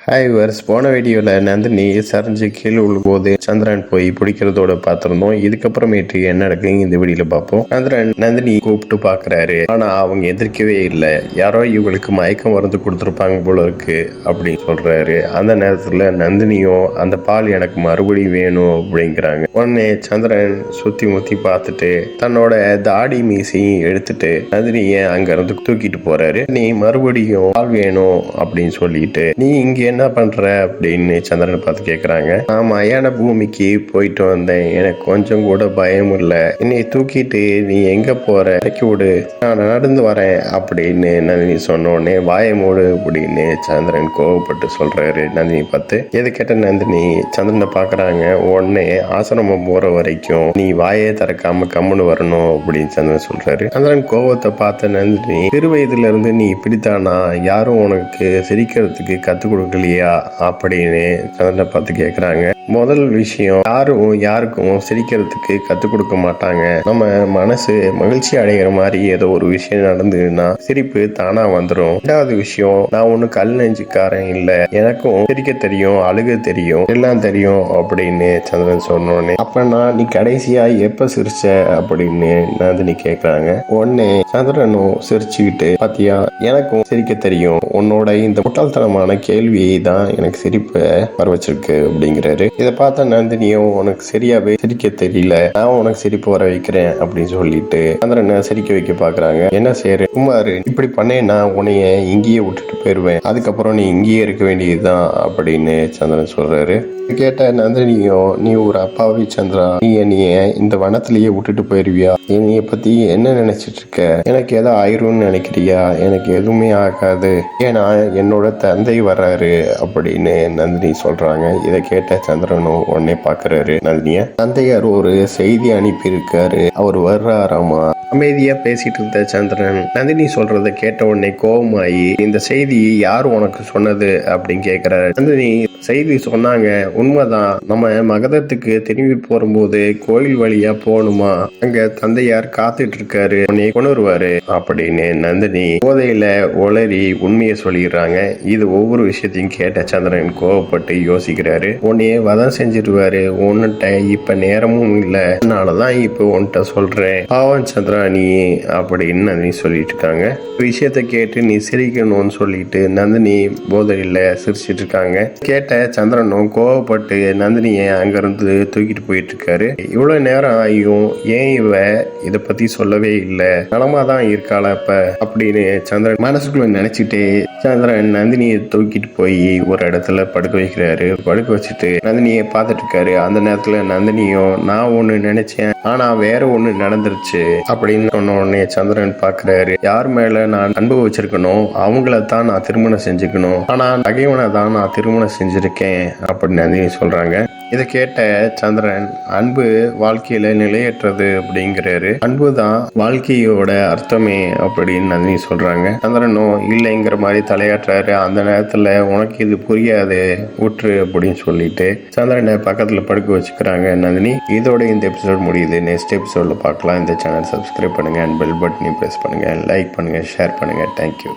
Hi verse, போன வீடியோவில் நந்தினி சரிஞ்சு கீழே விழும்போது சந்திரன் போய் பிடிக்கிறதோட பார்த்துருந்தோம். இதுக்கப்புறமேட்டு என்ன நடக்குங்க இந்த வீடியோவில் பார்ப்போம். சந்திரன் நந்தினி கூப்பிட்டு பார்க்குறாரு. ஆனால் அவங்க எதிர்க்கவே இல்லை. யாரோ இவங்களுக்கு மயக்கம் மருந்து கொடுத்துருப்பாங்க போல இருக்கு அப்படின்னு சொல்கிறாரு. அந்த நேரத்தில் நந்தினியும் அந்த பால் எனக்கு மறுபடியும் வேணும் அப்படிங்கிறாங்க. உடனே சந்திரன் சுற்றி முற்றி பார்த்துட்டு தன்னோட தாடி மீசையும் எடுத்துட்டு நந்தினியை அங்கேருந்து தூக்கிட்டு போகிறாரு. நீ மறுபடியும் பால் வேணும் அப்படின்னு சொல்லிட்டு, நீ இங்கே என்ன பண்ற அப்படின்னு சந்திரனை பார்த்து கேக்குறாங்க. நான் மயான பூமிக்கு போயிட்டு வந்தேன், எனக்கு கொஞ்சம் கூட பயம் இல்லை. என்னை தூக்கிட்டு நீ எங்க போற, இறக்கி விடு, நான் நடந்து வரேன் அப்படின்னு நந்தினி சொன்ன உடனே வாய மூடு அப்படின்னு சந்திரன் கோவப்பட்டு சொல்றாரு நந்தினி பார்த்து. எது கேட்ட நந்தினி சந்திரனை பாக்குறாங்க. உடனே ஆசிரமம் போற வரைக்கும் நீ வாயே திறக்காம கம்முன்னு வரணும் அப்படின்னு சந்திரன் சொல்றாரு. சந்திரன் கோவத்தை பார்த்த நந்தினி, சிறு வயதுல இருந்து நீ இப்படித்தானா, யாரும் உனக்கு சிரிக்கிறதுக்கு கத்து கொடுக்கலையா அப்படின்னு சந்திரனை பார்த்து கேட்குறாங்க. முதல் விஷயம், யாருக்கும் சிரிக்கிறதுக்கு கற்றுக் கொடுக்க மாட்டாங்க. நம்ம மனசு மகிழ்ச்சி அடைகிற மாதிரி ஏதோ ஒரு விஷயம் நடந்ததுன்னா சிரிப்பு தானா வந்துடும். ரெண்டாவது விஷயம், நான் ஒன்றும் கல் நெஞ்சுக்காரன் இல்லை, எனக்கும் சிரிக்க தெரியும், அழுக தெரியும், எல்லாம் தெரியும் அப்படின்னு சந்திரன் சொன்னோடனே, அப்பனா நீ கடைசியா எப்ப சிரிச்ச அப்படின்னு நந்தினி கேட்குறாங்க. உடனே சந்திரனும் சிரிச்சுக்கிட்டு, பாத்தியா எனக்கும் சிரிக்க தெரியும், உன்னோட இந்த முட்டாள்தனமான கேள்வியை தான் எனக்கு சிரிப்பை வர வச்சிருக்கு அப்படிங்கிறாரு. இதை பார்த்த நந்தினியும், உனக்கு சரியாவே சிரிக்க தெரியல, நான் உனக்கு சிரிப்பு வர வைக்கிறேன் அப்படின்னு சொல்லிட்டு சந்திரனை சிரிக்க வைக்க பாக்குறாங்க. என்ன செய்யற குமார், இப்படி பண்ணேன்னா உன்னைய இங்கேயே விட்டுட்டு போயிருவேன், அதுக்கப்புறம் நீ இங்கேயே இருக்க வேண்டியதுதான் அப்படின்னு சந்திரன் சொல்றாரு. கேட்ட நந்தினியும், நீ ஒரு அப்பாவி சந்திரா, நீ என்னைய இந்த வனத்திலேயே விட்டுட்டு போயிருவியா, என்னைய பத்தி என்ன நினைச்சிட்டு இருக்க, எனக்கு ஏதோ ஆயிரும்னு நினைக்கிறியா, எனக்கு எதுவுமே ஆகாது, ஏன்னா என்னோட தந்தை வர்றாரு அப்படின்னு நந்தினி சொல்றாங்க. இதை கேட்ட சந்திரனும் உடனே பாக்குறாரு நந்தினிய. தந்தையார் ஒரு செய்தி அனுப்பி இருக்காரு, அவர் வர்றாராமா. அமைதியா பேசிட்டு இருந்த சந்திரன் நந்தினி சொல்றத கேட்ட உடனே கோபமாயி, இந்த செய்தி யார் உனக்கு சொன்னது அப்படின்னு கேக்குறாரு. நந்தினி, செய்தி சொன்னாங்க, உண்மைதான், நம்ம மகதத்துக்கு திரும்பி போகும்போது கோயில் வழியா போகணுமா, அங்க தந்தையார் காத்துட்டு இருக்காரு, உன்னை கொண்டு வருவாரு அப்படின்னு நந்தினி போதையில ஒளறி உண்மையை சொல்லிடுறாங்க. இது ஒவ்வொரு விஷயத்தையும் கேட்ட சந்திரன் கோவப்பட்டு யோசிக்கிறாரு. உன்னையே வதம் செஞ்சிருவாரு, உன்னிட்ட இப்ப நேரமும் இல்ல, அதனாலதான் இப்ப உன்கிட்ட சொல்றேன், பாவம் சந்திரா நீ அப்படின்னு நந்தினி சொல்லிட்டு இருக்காங்க. விஷயத்த கேட்டு நீ சிரிக்கணும்னு சொல்லிட்டு நந்தினி போதையில சிரிச்சிட்டு இருக்காங்க. கேட்ட சந்திரனும் கோவப்பட்டு நந்தினியை அங்கிருந்து தூக்கிட்டு போயிட்டு இருக்காரு. இவ்வளவு நேரம் ஆகியும் ஏன் இவ இத பத்தி சொல்லவே இல்லை, நலமாதான் இருக்காளா இப்ப அப்படின்னு சந்திரன் மனசுக்குள்ள நினைச்சிட்டே சந்திரன் நந்தினியை தூக்கிட்டு போய் ஒரு இடத்துல படுக்க வைக்கிறாரு. படுக்க வச்சுட்டு நந்தினியை பார்த்துட்டு இருக்காரு. அந்த நேரத்துல நந்தினியும், நான் ஒண்ணு நினைச்சேன், ஆனா வேற ஒண்ணு நடந்துருச்சு அப்படின்னு சொன்ன உடனே சந்திரன் பாக்குறாரு. யார் மேல நான் அன்பு வச்சிருக்கணும், அவங்கள தான் நான் திருமணம் செஞ்சுக்கணும், ஆனா நகைவனை தான் நான் திருமணம் செஞ்சிருக்கேன் அப்படின்னு நந்தினி சொல்றாங்க. இதை கேட்ட சந்திரன், அன்பு வாழ்க்கையில நிலையற்றது அப்படிங்கிறாரு. அன்பு தான் வாழ்க்கையோட அர்த்தமே அப்படின்னு நந்தினி சொல்றாங்க. சந்திரனும் இல்லைங்கிற மாதிரி தலையாட்டுறாரு. அந்த நேரத்துல, உனக்கு இது புரியாது, ஊற்று அப்படின்னு சொல்லிட்டு சந்திரனை பக்கத்துல படுக்க வச்சுக்கிறாங்க நந்தினி. இதோட இந்த எபிசோட் முடியுது. நெக்ஸ்ட் எபிசோட்ல பார்க்கலாம். இந்த சேனல் சப்ஸ்கிரைப் பண்ணுங்க, பெல் பட்டனை பிரஸ் பண்ணுங்க, லைக் பண்ணுங்க, ஷேர் பண்ணுங்க. தேங்க்யூ.